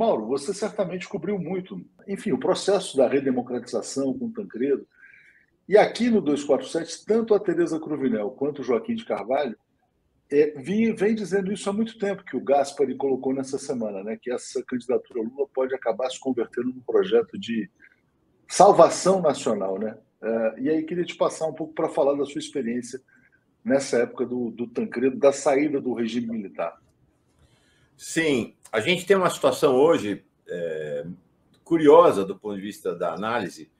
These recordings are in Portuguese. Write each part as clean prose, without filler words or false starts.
Mauro, você certamente cobriu muito, enfim, o processo da redemocratização com o Tancredo. E aqui no 247, tanto a Tereza Cruvinel quanto o Joaquim de Carvalho vem dizendo isso há muito tempo, que o Gaspari colocou nessa semana, né, que essa candidatura Lula pode acabar se convertendo num projeto de salvação nacional. Né? E aí queria te passar um pouco para falar da sua experiência nessa época do Tancredo, da saída do regime militar. Sim, a gente tem uma situação hoje curiosa do ponto de vista da análise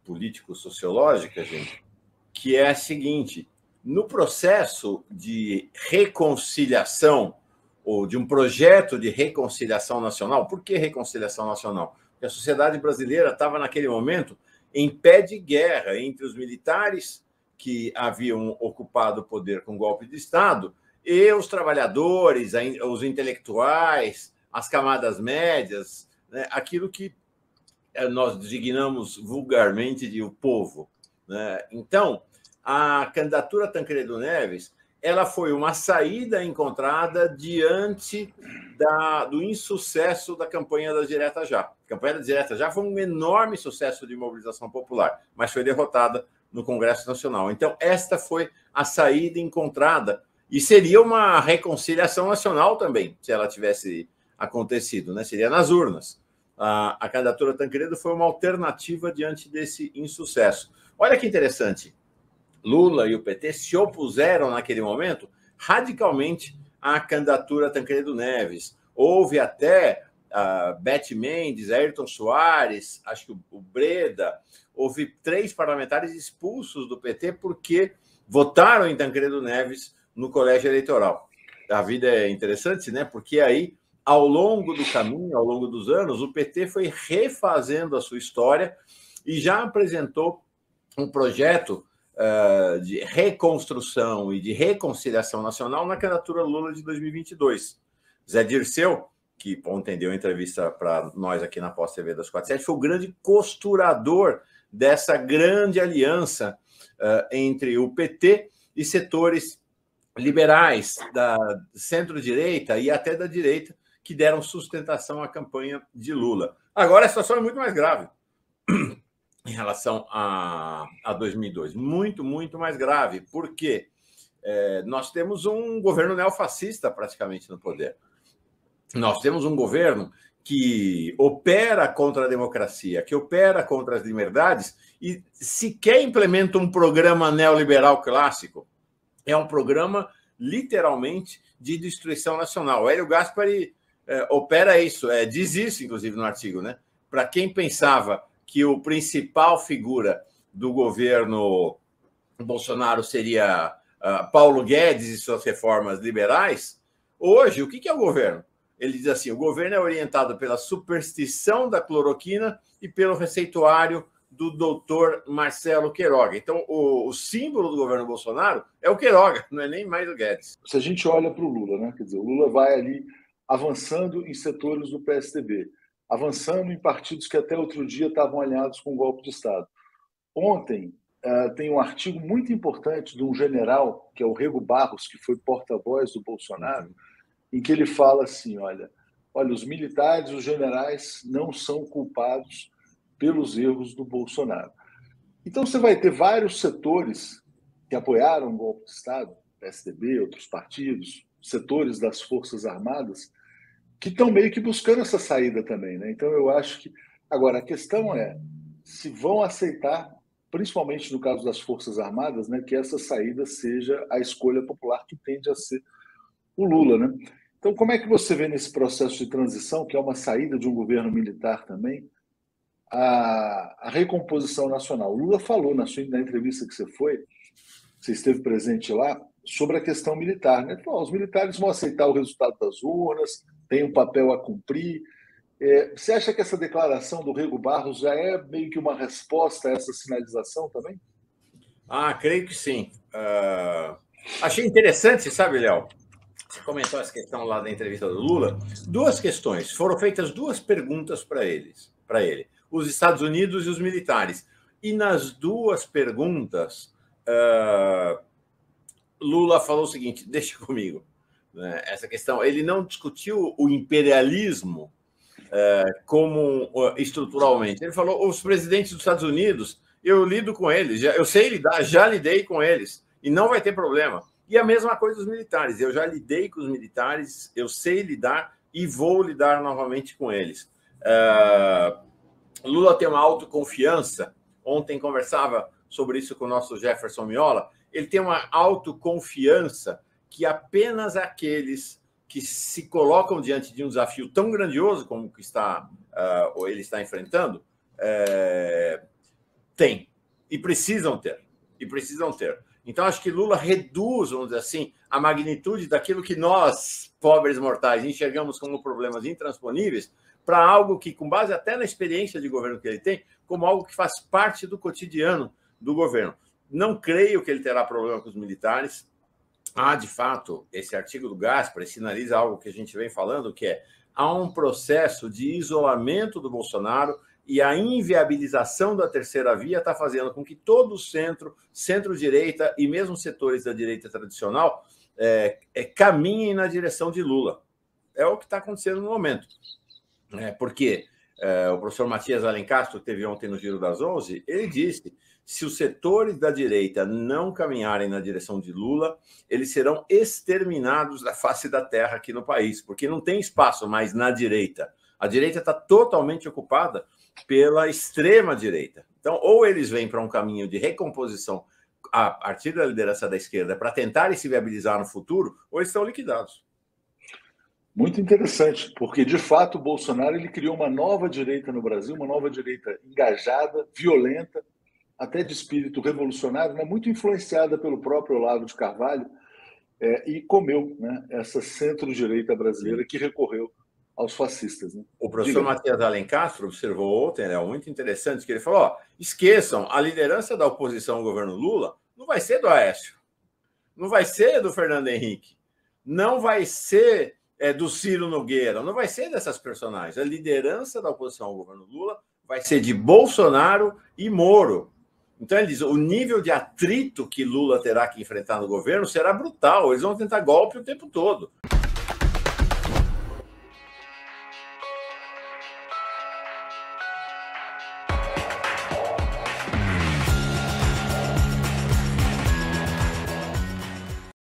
político-sociológica, gente, que é a seguinte: no processo de reconciliação ou de um projeto de reconciliação nacional, por que reconciliação nacional? Porque a sociedade brasileira estava, naquele momento, em pé de guerra entre os militares que haviam ocupado o poder com golpe de Estado e os trabalhadores, os intelectuais, as camadas médias, né? Aquilo que nós designamos vulgarmente de o povo. Né? Então, a candidatura Tancredo Neves ela foi uma saída encontrada diante do insucesso da campanha da Direta Já. A campanha da Direta Já foi um enorme sucesso de mobilização popular, mas foi derrotada no Congresso Nacional. Então, esta foi a saída encontrada, e seria uma reconciliação nacional também, se ela tivesse acontecido, né? Seria nas urnas. A candidatura Tancredo foi uma alternativa diante desse insucesso. Olha que interessante. Lula e o PT se opuseram, naquele momento, radicalmente à candidatura Tancredo Neves. Houve até Beth Mendes, Ayrton Soares, acho que o Breda, houve 3 parlamentares expulsos do PT porque votaram em Tancredo Neves no colégio eleitoral. A vida é interessante, né? Porque aí, ao longo do caminho, ao longo dos anos, o PT foi refazendo a sua história e já apresentou um projeto de reconstrução e de reconciliação nacional na candidatura Lula de 2022. Zé Dirceu, que ontem deu entrevista para nós aqui na Pós TV das 47, foi o grande costurador dessa grande aliança entre o PT e setores liberais da centro-direita e até da direita, que deram sustentação à campanha de Lula. Agora a situação é muito mais grave em relação a 2002. Muito, muito mais grave, porque nós temos um governo neofascista praticamente no poder. Nós temos um governo que opera contra a democracia, que opera contra as liberdades e sequer implementa um programa neoliberal clássico. É um programa, literalmente, de destruição nacional. O Hélio Gaspari opera isso, diz isso, inclusive, no artigo, né? Para quem pensava que o principal figura do governo Bolsonaro seria Paulo Guedes e suas reformas liberais, hoje, o que é o governo? Ele diz assim: o governo é orientado pela superstição da cloroquina e pelo receituário do doutor Marcelo Queiroga. Então, o símbolo do governo Bolsonaro é o Queiroga, não é nem mais o Guedes. Se a gente olha para o Lula, né? Quer dizer, o Lula vai ali avançando em setores do PSDB, avançando em partidos que até outro dia estavam alinhados com o golpe de Estado. Ontem, tem um artigo muito importante de um general, que é o Rego Barros, que foi porta-voz do Bolsonaro, em que ele fala assim, olha, os militares, os generais não são culpados pelos erros do Bolsonaro. Então você vai ter vários setores que apoiaram o golpe de Estado, PSDB, outros partidos, setores das Forças Armadas, que estão meio que buscando essa saída também. Né? Então eu acho que... Agora, a questão é se vão aceitar, principalmente no caso das Forças Armadas, né, que essa saída seja a escolha popular que tende a ser o Lula. Né? Então, como é que você vê nesse processo de transição, que é uma saída de um governo militar também, a recomposição nacional? O Lula falou na entrevista que você esteve presente lá, sobre a questão militar. Né? Ele falou, os militares vão aceitar o resultado das urnas, têm um papel a cumprir. Você acha que essa declaração do Rego Barros já é meio que uma resposta a essa sinalização também? Creio que sim. Achei interessante, sabe, Léo? Você comentou essa questão lá da entrevista do Lula. 2 questões. Foram feitas 2 perguntas para ele. Os Estados Unidos e os militares. E nas 2 perguntas, Lula falou o seguinte: deixa comigo. Essa questão, ele não discutiu o imperialismo como estruturalmente. Ele falou, os presidentes dos Estados Unidos, eu lido com eles, eu sei lidar, já lidei com eles, e não vai ter problema. E a mesma coisa dos militares, eu já lidei com os militares, eu sei lidar e vou lidar novamente com eles. Lula tem uma autoconfiança, ontem conversava sobre isso com o nosso Jefferson Miola, ele tem uma autoconfiança que apenas aqueles que se colocam diante de um desafio tão grandioso como que ou ele está enfrentando, têm e precisam ter. Então, acho que Lula reduz, vamos dizer assim, a magnitude daquilo que nós, pobres mortais, enxergamos como problemas intransponíveis para algo que, com base até na experiência de governo que ele tem, como algo que faz parte do cotidiano do governo. Não creio que ele terá problema com os militares. De fato, esse artigo do Gaspari sinaliza algo que a gente vem falando, que há um processo de isolamento do Bolsonaro e a inviabilização da terceira via está fazendo com que todo o centro-direita e mesmo setores da direita tradicional caminhem na direção de Lula. É o que está acontecendo no momento. Porque o professor Matias Alencastro, que teve ontem no Giro das 11, ele disse: se os setores da direita não caminharem na direção de Lula, eles serão exterminados da face da terra aqui no país, porque não tem espaço mais na direita. A direita está totalmente ocupada pela extrema-direita. Então, ou eles vêm para um caminho de recomposição a partir da liderança da esquerda para tentarem se viabilizar no futuro, ou eles estão liquidados. Muito interessante, porque, de fato, o Bolsonaro ele criou uma nova direita no Brasil, uma nova direita engajada, violenta, até de espírito revolucionário, né, muito influenciada pelo próprio Olavo de Carvalho, e comeu, né, essa centro-direita brasileira que recorreu aos fascistas. Né? O professor Matias Alencastro observou ontem, muito interessante, que ele falou, esqueçam, a liderança da oposição ao governo Lula não vai ser do Aécio, não vai ser do Fernando Henrique, não vai ser do Ciro Nogueira, não vai ser dessas personagens. A liderança da oposição ao governo Lula vai ser de Bolsonaro e Moro. Então, ele diz, o nível de atrito que Lula terá que enfrentar no governo será brutal. Eles vão tentar golpe o tempo todo.